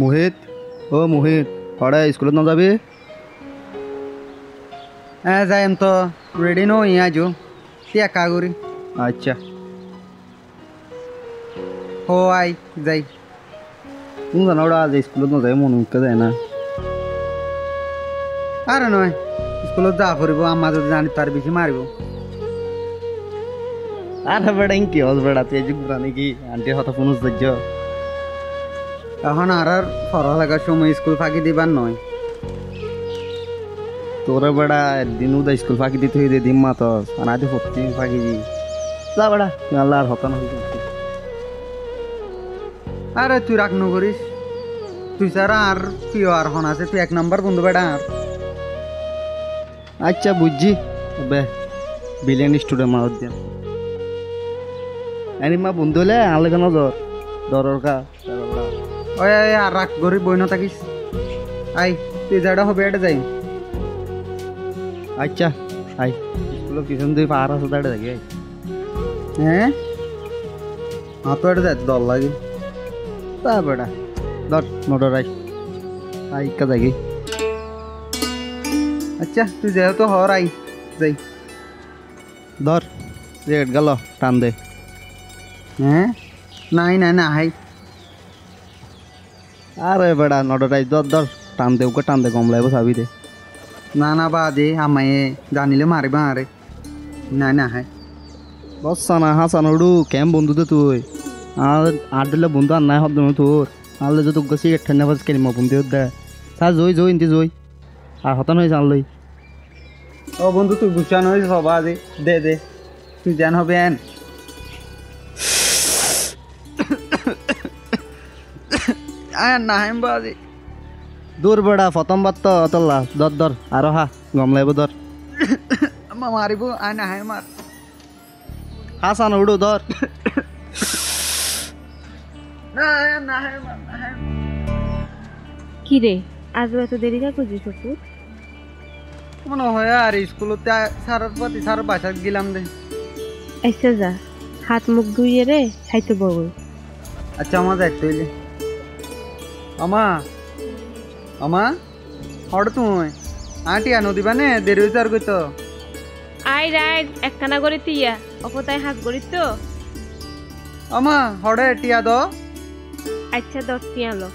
মোহিত ও মোহিত পড়া স্কুলত নাযাবি যাই তো রেডি নই আজো তিয়া কাগুরি আচ্ছা ও আই যাই তুমি জানো ওরা আজ স্কুলত নাযায় মন মুখে যায় না আরে নয় স্কুলত যা ফুরিব আম্মা যদি জানি তার বেশি মারিব আরে বেড়া কি হস বেড়া তুই যুগ নাকি আন্টি হতা ফোন সহ্য এখন আর পড়ালেখার সময় স্কুল ফাঁকি দিবার নয় তোরা বেড়া একদিন উদা স্কুল ফাঁকি দিতে হয়ে দিন মাতস আর আজ সত্যি ফাঁকি দি যা বেড়া তুই আল্লাহ আর হতা না আরে তুই রাগ করিস তুই ছাড়া আর প্রিয় আর হন আছে তুই 1 নম্বর বন্ধু বেড়া আর আচ্ছা বুঝছি বে বিলিয়ন স্টুডেন্ট মারত দিয়া এনি মা বন্ধু হলে আনলে কেন দরর কা ওই আর রাগ করি বই না থাকিস আই তুই যাটা হবে এটা যাই আচ্ছা আই স্কুলের পিছন তুই পাহাড় আছে দাঁড়ে থাকি হ্যাঁ হাতো এটা যাই দল লাগে তা বেড়া ধর মোটর আই কা থাকি আচ্ছা তুই যেহেতু হর আই যাই ধর রেট গেল টান দে হ্যাঁ নাই নাই না হাই আরে বেড়া নটরাই ধর ধর টান দে ওকে টান দে কম লাগবে চাবি দে না না বা দে আমায় জানিলে মারিবা আরে নাই না হাই বসা না হাসান উড়ু কেম বন্ধু তো তুই আর আট দিলে বন্ধু আর নাই হব তোর আনলে যদি গেছি ঠান্ডা বাজ কেন বন্ধু দে তা জই জই ইন্তি জই আর হতান হয়েছে আনলই ও বন্ধু তুই গুছানো হয়েছে সবা দে দে দে তুই জান হবে এন না হাইম বাজে দূর বেড়া প্রথম বার তো অতল্লা ধর ধর আরো হা গম লাগব ধর মারিব আয় না হাই মার হাসান উড়ু ধর না না হাই মার না হাই কি রে আজ এত দেরি কা করছিস শ্বশুর মনে হয় আর স্কুলতে সারার প্রতি সার বাসা গেলাম রে আচ্ছা যা হাত মুখ ধুইয়ে রে খাইতে বল আচ্ছা আমার যাইতে হইলে আমা আমা হড় তুই আন্টি আনো দিবা নে দেরি হয়েছে আর কইতো আই রাইট একখানা করে তিয়া অপতায় হাত করিস তো আমা হড়ে টিয়া দ আচ্ছা 10 টিয়া লো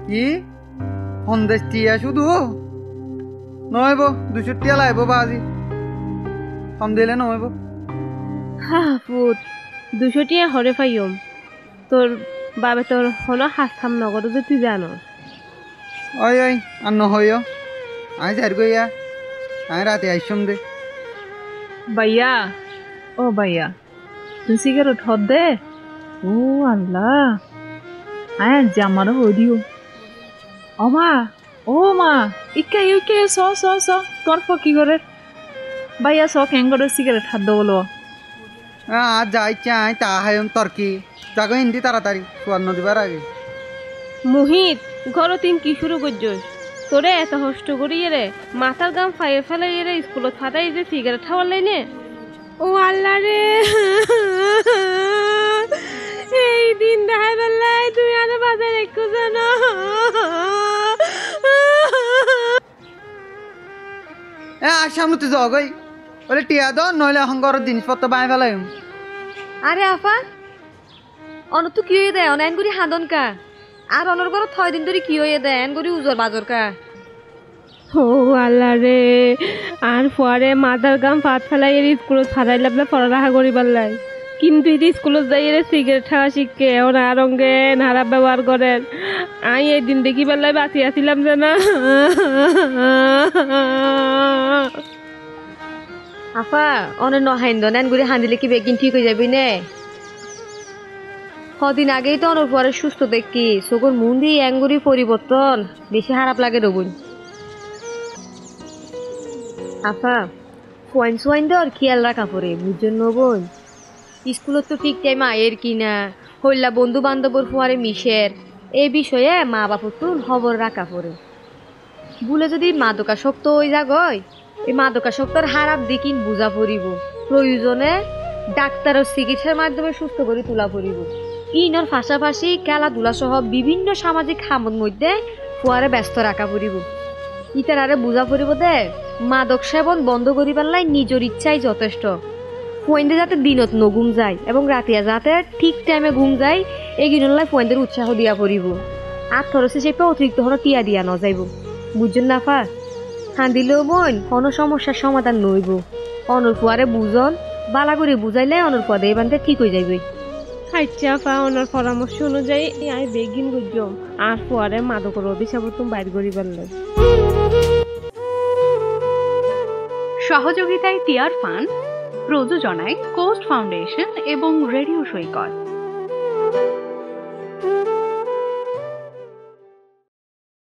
কি সন্দেশ টিয়া শুধু নইব 200 টিয়া লাইব বাজি কম দিলে নইব হা ফুট 200 টিয়া হরে পাইম তোর বাবে তোর হলো হাত থাম নগদ যে তুই জানো ওই ওই আর নহইও আই যার গইয়া আই রাতে আইসম দে ভাইয়া ও ভাইয়া তুই সিগারেট হদ দে ও আল্লাহ আয় জামারও হই দিও ও মা ইকে স তোর কি করে ভাইয়া স কেন করে সিগারেট হাত বলো আর যাই চাই তা হাইম তর্কি যাগো হিন্দি তাড়াতাড়ি সুবর্ণ দিবার আগে মোহিত ঘর তিন কি শুরু করছস তোরে এত কষ্ট করিয়ে রে মাথার গাম ফাইয়ে ফেলে রে স্কুলত ফাটাই যে সিগারেট খাওয়ার লাইনে ও আল্লাহ রে এই দিন দেখা বেলায় তুই আর বাজার একটু জানো আর সামনে তুই যাগই বলে টিয়া দ নইলে হঙ্গর জিনিসপত্র বাই ফেলাইম আরে আফা অন তো কি হয়ে দেয় অন করি হাঁদন কা আর অনর ঘর 6 দিন ধরে কি হয়ে দেয় এন করি উজর বাজর কা ও আল্লাহ রে আর পরে মাথার গাম ফাট ফেলাই এর স্কুলত ফাটাই লাগলে পড়ালেখা করিবার লাই কিন্তু এটি স্কুলত যাই এর সিগারেট খাওয়া শিখে ওরা আরঙ্গে খারাপ ব্যবহার করেন আমি এই দিন দেখি বেলায় বাঁচি আসিলাম যে না আফা অন নহাইন্দন এন করি হাঁদিলে কি বেগিন ঠিক হয়ে যাবি নে কদিন আগেই তো অনর পরে সুস্থ দেখি চকুর মন দিয়ে অ্যাঙ্গুরি পরিবর্তন বেশি খারাপ লাগে রবুন আফা সোয়াইন দর খেয়াল রাখা পরে বুঝছেন নবন স্কুলত তো ঠিক টাইম আয়ের কিনা হইলা বন্ধু বান্ধবর ফুয়ারে মিশের এই বিষয়ে মা বাপর তো খবর রাখা পরে বলে যদি মাদকাসক্ত হয়ে যাগয় এই মাদকাসক্তর হারাপ দেখিন বুঝা পড়িব প্রয়োজনে ডাক্তারের চিকিৎসার মাধ্যমে সুস্থ করে তোলা পড়িব ইনর পাশাপাশি খেলাধুলা সহ বিভিন্ন সামাজিক কামের মধ্যে ফুয়ারে ব্যস্ত রাখা পড়িব। ইতার আরে বুঝা পড়িব দে মাদক সেবন বন্ধ করিবার লাই নিজের ইচ্ছাই যথেষ্ট। ফুয়েন্দে যাতে দিনত নগুম যায় এবং রাতিয়া যাতে ঠিক টাইমে ঘুম যায় এগিনলাই ফুয়েন্দের উৎসাহ দিয়া পড়িব। আর খরচে চেপে অতিরিক্ত হলো টিয়া দিয়া ন যাইব। বুঝছেন না ফা? কান্দিলেও বোন কোনো সমস্যার সমাধান নইব। অনর ফুয়ারে বুঝন বালা করে বুঝাইলে অনর পদে এবান্তে ঠিক হয়ে যাইবে। আচ্ছা আপা ওনার পরামর্শ অনুযায়ী আমি বেগিন বুঝলাম আর পরে মাদকের অভিশাপ বাইর করিবার লাই। সহযোগিতায় টিয়ার ফান্ড, প্রযোজনায় কোস্ট ফাউন্ডেশন এবং রেডিও সৈকত।